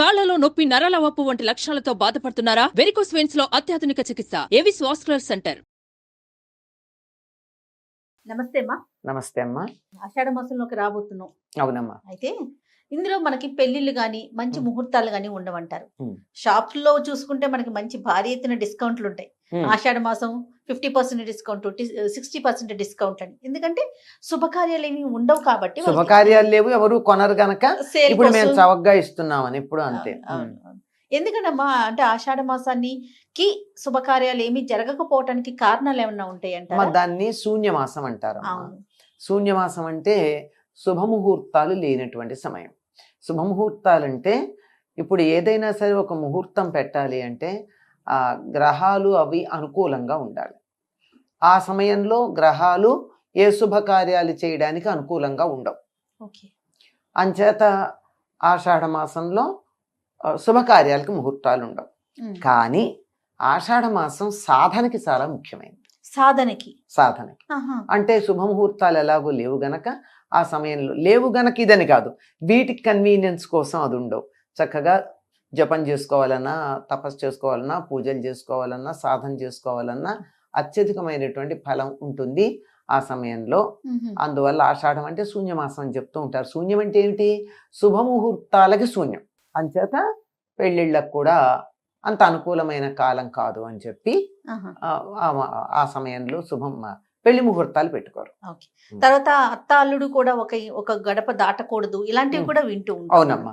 కాళ్లలో నొప్పి, నరాల వాపు వంటి లక్షణాలతో బాధపడుతున్నారా? వెరికోస్ వెయిన్స్ లో అత్యాధునిక చికిత్స ఏవిస్ వాస్కులర్ సెంటర్. నమస్తే అమ్మా. నమస్తే అమ్మా. ఆషాఢ మాసంలోకి రాబోతున్నాం. అవునమ్మా. అయితే ఇందులో మనకి పెళ్లిళ్ళు గాని మంచి ముహూర్తాలు గాని ఉండవంటారు. ఉమ్. షాప్లో చూసుకుంటే మనకి మంచి భారీ ఎత్తున డిస్కౌంట్లు ఉంటాయి. ఆషాఢ మాసం 50% డిస్కౌంట్, 60% డిస్కౌంట్ అని. ఎందుకంటే శుభకార్యాలు ఏమి ఉండవు కాబట్టి శుభకార్యాలు లేవు, ఎవరు కొనరు గనక సేల్ ఇప్పుడు మేము కోసం. చవకగా ఇస్తున్నామని ఇప్పుడు అంతే. అవును, అవును. ఎందుకంటమ్మా అంటే ఆషాఢ మాసానికి శుభకార్యాలు ఏమి జరగకపోవటానికి కారణాలు ఏమన్నా ఉంటాయి అమ్మా, అంటారా? దాన్ని శూన్యమాసం అంటారు. అవును. శూన్యమాసం అంటే శుభముహూర్తాలు లేనటువంటి సమయం. శుభముహూర్తాలంటే ఇప్పుడు ఏదైనా సరే ఒక ముహూర్తం పెట్టాలి అంటే ఆ గ్రహాలు అవి అనుకూలంగా ఉండాలి. ఆ సమయంలో గ్రహాలు ఏ శుభకార్యాలు చేయడానికి అనుకూలంగా ఉండవు. ఓకే. అంచేత ఆషాఢ మాసంలో శుభకార్యాలకు ముహూర్తాలు ఉండవు. కానీ ఆషాఢ మాసం సాధనకి చాలా ముఖ్యమైనది. సాధనకి అంటే శుభముహూర్తాలు ఎలాగో లేవు గనక ఆ సమయంలో లేవు గనక ఇదని కాదు, వీటికి కన్వీనియన్స్ కోసం అది ఉండవు. చక్కగా జపం చేసుకోవాలన్నా, తపస్సు చేసుకోవాలన్నా, పూజలు చేసుకోవాలన్నా, సాధన చేసుకోవాలన్నా అత్యధికమైనటువంటి ఫలం ఉంటుంది ఆ సమయంలో. అందువల్ల ఆషాఢం అంటే శూన్యమాసం అని చెప్తూ ఉంటారు. శూన్యం అంటే ఏమిటి? శుభముహూర్తాలకి శూన్యం. అంచేత పెళ్ళిళ్ళకు కూడా అంత అనుకూలమైన కాలం కాదు అని చెప్పి ఆ సమయంలో పెళ్లి ముహూర్తాలు పెట్టుకోరు. తర్వాత అత్త అల్లుడు కూడా ఒక గడప దాటకూడదు, ఇలాంటివి కూడా వింటూ ఉంటాం. అవునమ్మా.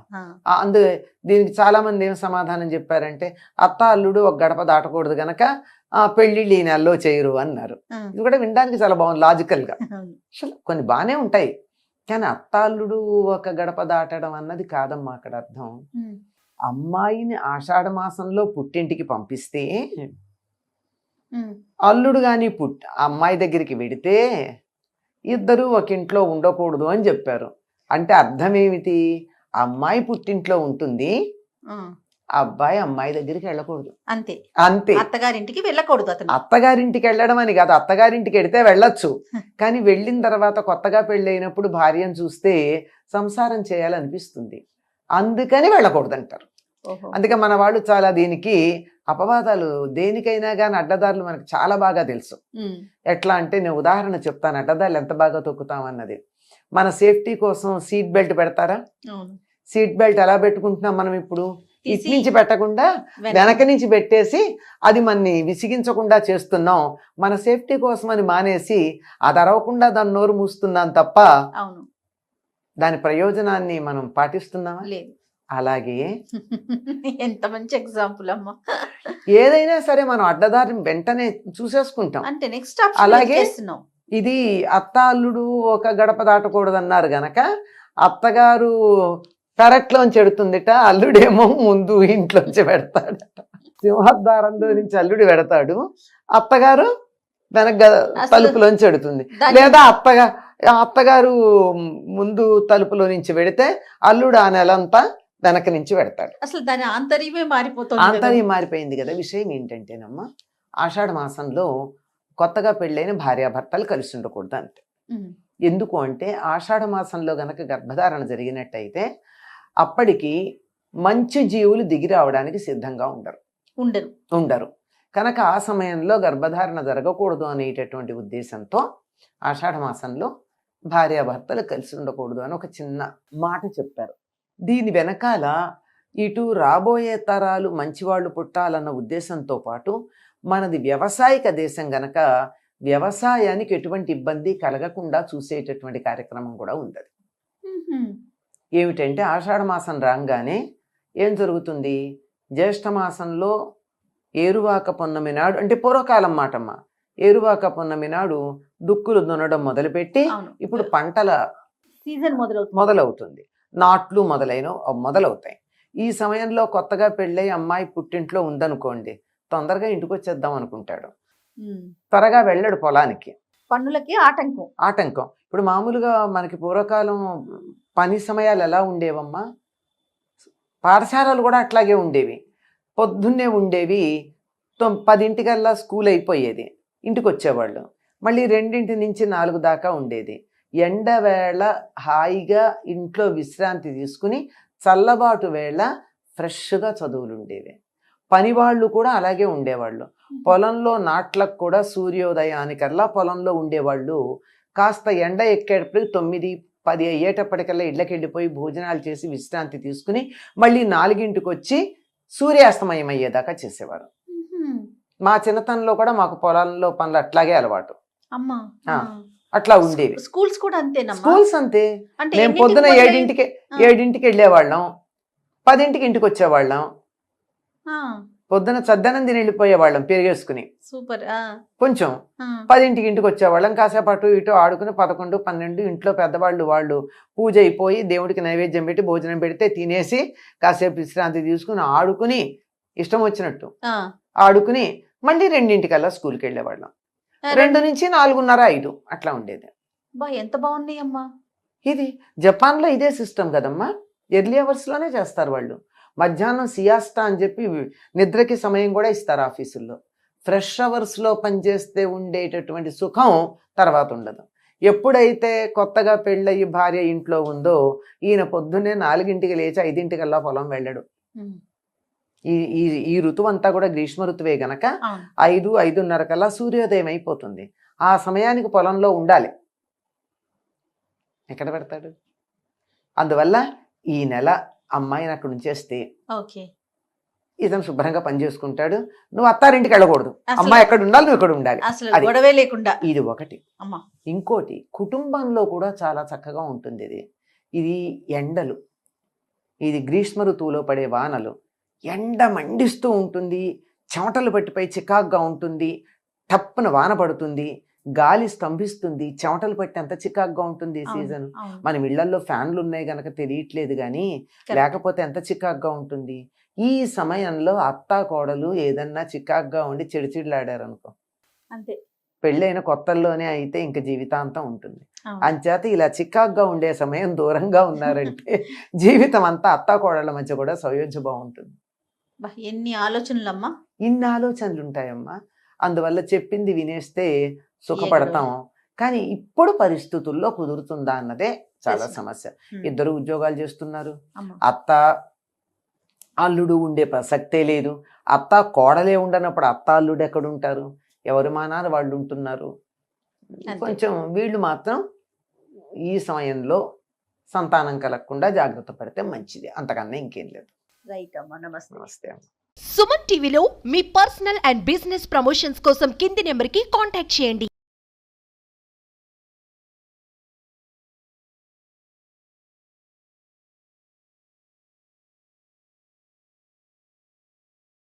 దీనికి చాలా మంది ఏం సమాధానం చెప్పారంటే అత్త అల్లుడు ఒక గడప దాటకూడదు గనక పెళ్లిళ్ళు ఈ నెలలో చేయరు అన్నారు. ఇది కూడా వినడానికి చాలా బాగుంది, లాజికల్ గా. అసలు కొన్ని బాగానే ఉంటాయి, కానీ అత్త అల్లుడు ఒక గడప దాటడం అన్నది కాదమ్మా అక్కడ అర్థం. అమ్మాయిని ఆషాఢ మాసంలో పుట్టింటికి పంపిస్తే అల్లుడు గాని అమ్మాయి దగ్గరికి వెడితే ఇద్దరు ఒక ఇంట్లో ఉండకూడదు అని చెప్పారు. అంటే అర్థం ఏమిటి? అమ్మాయి పుట్టింట్లో ఉంటుంది, అబ్బాయి అమ్మాయి దగ్గరికి వెళ్ళకూడదు. అంతే అంతే. అత్తగారింటికి వెళ్ళకూడదు. అత్తగారింటికి వెళ్ళడం అని కాదు, అత్తగారింటికి వెడితే వెళ్ళొచ్చు, కానీ వెళ్ళిన తర్వాత కొత్తగా పెళ్ళైనప్పుడు భార్యను చూస్తే సంసారం చేయాలనిపిస్తుంది, అందుకని వెళ్ళకూడదు అంటారు. అందుకే మన వాళ్ళు చాలా దీనికి అపవాదాలు, దేనికైనా కానీ అడ్డదారులు మనకు చాలా బాగా తెలుసు. ఎట్లా అంటే నేను ఉదాహరణ చెప్తాను, అడ్డదారులు ఎంత బాగా తొక్కుతాం అన్నది. మన సేఫ్టీ కోసం సీట్ బెల్ట్ పెడతారా? సీట్ బెల్ట్ ఎలా పెట్టుకుంటున్నాం మనం ఇప్పుడు? ఇటు నుంచి పెట్టకుండా వెనక నుంచి పెట్టేసి అది మనని విసిగించకుండా చేస్తున్నాం. మన సేఫ్టీ కోసం అని మానేసి అది అరవకుండా దాని నోరు మూస్తున్నాం తప్ప దాని ప్రయోజనాన్ని మనం పాటిస్తున్నామా? లేదు. అలాగే ఎంత మంచి ఎగ్జాంపుల్ అమ్మా. ఏదైనా సరే మనం అడ్డదారిని వెంటనే చూసేసుకుంటాం. అంటే నెక్స్ట్ అలాగే ఇది అత్త అల్లుడు ఒక గడప దాటకూడదు అన్నారు గనక అత్తగారు పెరట్లోంచి ఎడుతుందిట, అల్లుడేమో ముందు ఇంట్లోంచి పెడతాడట. సింహద్వారంలో నుంచి అల్లుడు పెడతాడు, అత్తగారు వెనక తలుపులోంచి ఎడుతుంది. లేదా అత్తగారు ముందు తలుపులో నుంచి పెడితే అల్లుడు ఆ నెలంతా వెనక నుంచి పెడతాడు. అసలు దాని ఆంతర్యమే మారిపోతుంది. ఆంతర్యం మారిపోయింది కదా. విషయం ఏంటంటేనమ్మా, ఆషాఢ మాసంలో కొత్తగా పెళ్ళైన భార్యాభర్తలు కలిసి ఉండకూడదు అంతే. ఎందుకు అంటే ఆషాఢ మాసంలో గనక గర్భధారణ జరిగినట్టయితే అప్పటికి మంచి జీవులు దిగి రావడానికి సిద్ధంగా ఉండరు కనుక ఆ సమయంలో గర్భధారణ జరగకూడదు అనేటటువంటి ఉద్దేశంతో ఆషాఢ మాసంలో భార్యాభర్తలు కలిసి ఉండకూడదు అని ఒక చిన్న మాట చెప్పారు. దీని వెనకాల ఇటు రాబోయే తరాలు మంచివాళ్ళు పుట్టాలన్న ఉద్దేశంతో పాటు మనది వ్యవసాయక దేశం గనక వ్యవసాయానికి ఎటువంటి ఇబ్బంది కలగకుండా చూసేటటువంటి కార్యక్రమం కూడా ఉంది. ఏమిటంటే ఆషాఢ మాసం రాగానే ఏం జరుగుతుంది? జ్యేష్ఠ మాసంలో ఏరువాక పున్నమి నాడు, అంటే పూర్వకాలం మాటమ్మా, ఏరువాక పున్నమి నాడు దుక్కులు దున్నడం మొదలుపెట్టి ఇప్పుడు పంటల సీజన్ మొదలవుతుంది, నాట్లు మొదలవుతాయి. ఈ సమయంలో కొత్తగా పెళ్ళై అమ్మాయి పుట్టింట్లో ఉందనుకోండి, తొందరగా ఇంటికి వచ్చేద్దాం అనుకుంటాడు, త్వరగా వెళ్ళాడు పొలానికి. పన్నులకి ఆటంకం. ఇప్పుడు మామూలుగా మనకి పూర్వకాలం పని సమయాలు ఎలా ఉండేవమ్మా? పాఠశాలలు కూడా అట్లాగే ఉండేవి, పొద్దున్నే ఉండేవి. 10 స్కూల్ అయిపోయేది, ఇంటికి వచ్చేవాళ్ళు. మళ్ళీ 2 నుంచి 4 దాకా ఉండేది. ఎండవేళ హాయిగా ఇంట్లో విశ్రాంతి తీసుకుని చల్లబాటు వేళ ఫ్రెష్గా చదువులు ఉండేవి. పనివాళ్ళు కూడా అలాగే ఉండేవాళ్ళు. పొలంలో నాట్లకు కూడా సూర్యోదయానికల్లా పొలంలో ఉండేవాళ్ళు. కాస్త ఎండ ఎక్కేటప్పటికి 9-10 అయ్యేటప్పటికల్లా ఇళ్ళకి వెళ్ళిపోయి భోజనాలు చేసి విశ్రాంతి తీసుకుని మళ్ళీ 4ంటికి వచ్చి సూర్యాస్తమయం అయ్యేదాకా చేసేవారు. మా చిన్నతనంలో కూడా మాకు పొలంలో పనులు అట్లాగే అలవాటు. అమ్మా అట్లా ఉండేవి. స్కూల్స్ కూడా అంతేనా? స్కూల్స్ అంతే. అంటే మేము పొద్దున 7ంటికి వెళ్ళేవాళ్ళం, 10ంటికి ఇంటికి వచ్చేవాళ్ళం. పొద్దున చద్దనం తిని వెళ్ళిపోయేవాళ్ళం పెరిగేసుకుని. సూపర్. కొంచెం 10ంటికి ఇంటికి వచ్చేవాళ్ళం. కాసేపు అటు ఇటు ఆడుకుని 11-12 ఇంట్లో పెద్దవాళ్ళు వాళ్ళు పూజ అయిపోయి దేవుడికి నైవేద్యం పెట్టి భోజనం పెడితే తినేసి కాసేపు విశ్రాంతి తీసుకుని ఆడుకుని ఇష్టం వచ్చినట్టు ఆడుకుని మళ్ళీ 2ంటికల్లా స్కూల్కి వెళ్ళేవాళ్ళం. 2 నుంచి 4:30-5 అట్లా ఉండేది. ఎంత బాగున్నాయి అమ్మా. ఇది జపాన్లో ఇదే సిస్టమ్ కదమ్మా. ఎర్లీ అవర్స్లోనే చేస్తారు వాళ్ళు. మధ్యాహ్నం సియాస్టా అని చెప్పి నిద్రకి సమయం కూడా ఇస్తారు ఆఫీసుల్లో. ఫ్రెష్ అవర్స్లో పనిచేస్తే ఉండేటటువంటి సుఖం తర్వాత ఉండదు. ఎప్పుడైతే కొత్తగా పెళ్ళయి భార్య ఇంట్లో ఉందో ఈయన పొద్దున్నే 4ంటికి లేచి 5ంటికల్లా పొలం వెళ్ళడు. ఈ ఋతువు అంతా కూడా గ్రీష్మ ఋతువే గనక 5-5:30 కల్లా సూర్యోదయం అయిపోతుంది. ఆ సమయానికి పొలంలో ఉండాలి. ఎక్కడ పెడతాడు? అందువల్ల ఈ నెల అమ్మాయిని అక్కడ ఉంచేస్తే ఇతను శుభ్రంగా పని చేసుకుంటాడు. నువ్వు అత్తారింటికి వెళ్ళకూడదు, అమ్మాయి ఎక్కడ ఉండాలి, నువ్వు ఇక్కడ ఉండాలి. గొడవే లేకుండా. ఇది ఒకటి. ఇంకోటి, కుటుంబంలో కూడా చాలా చక్కగా ఉంటుంది. ఇది ఎండలు, ఇది గ్రీష్మ ఋతువులో పడే వానలు. ఎండ మండిస్తూ ఉంటుంది, చెమటలు పట్టిపోయి చికాగ్గా ఉంటుంది, టప్పున వాన పడుతుంది, గాలి స్తంభిస్తుంది, చెమటలు పట్టి అంత చికాగ్గా ఉంటుంది ఈ సీజన్. మన ఇళ్లలో ఫ్యాన్లు ఉన్నాయి కనుక తెలియట్లేదు కానీ లేకపోతే ఎంత చికాగ్గా ఉంటుంది. ఈ సమయంలో అత్తా కోడలు ఏదన్నా చికాగ్గా ఉండి చిడిచిడిలాడారనుకో, అంతే, పెళ్ళైన కొత్తల్లోనే అయితే ఇంక జీవితాంతం ఉంటుంది. అంచేత ఇలా చికాగ్గా ఉండే సమయం దూరంగా ఉన్నారంటే జీవితం అంతా అత్తా కోడళ్ళ మధ్య కూడా సౌయోధ్య బాగుంటుంది. ఎన్ని ఆలోచనలమ్మా. ఇన్ని ఆలోచనలు ఉంటాయమ్మా. అందువల్ల చెప్పింది వినేస్తే సుఖపడతాం. కానీ ఇప్పుడు పరిస్థితుల్లో కుదురుతుందా అన్నదే చాలా సమస్య. ఇద్దరు ఉద్యోగాలు చేస్తున్నారు, అత్త అల్లుడు ఉండే ప్రసక్తే లేదు. అత్త కోడలే ఉండనప్పుడు అత్త అల్లుడు ఎక్కడుంటారు? ఎవరి మానాలు వాళ్ళు ఉంటున్నారు. కొంచెం వీళ్ళు మాత్రం ఈ సమయంలో సంతానం కలగకుండా జాగ్రత్త పడితే మంచిది, అంతకన్నా ఇంకేం లేదు. రైట్ అమ్మా. నమస్తే. నమస్తే అమ్మ. సుమన్ టీవీలో మీ పర్సనల్ అండ్ బిజినెస్ ప్రమోషన్స్ కోసం కింది నెంబర్కి కాంటాక్ట్ చేయండి.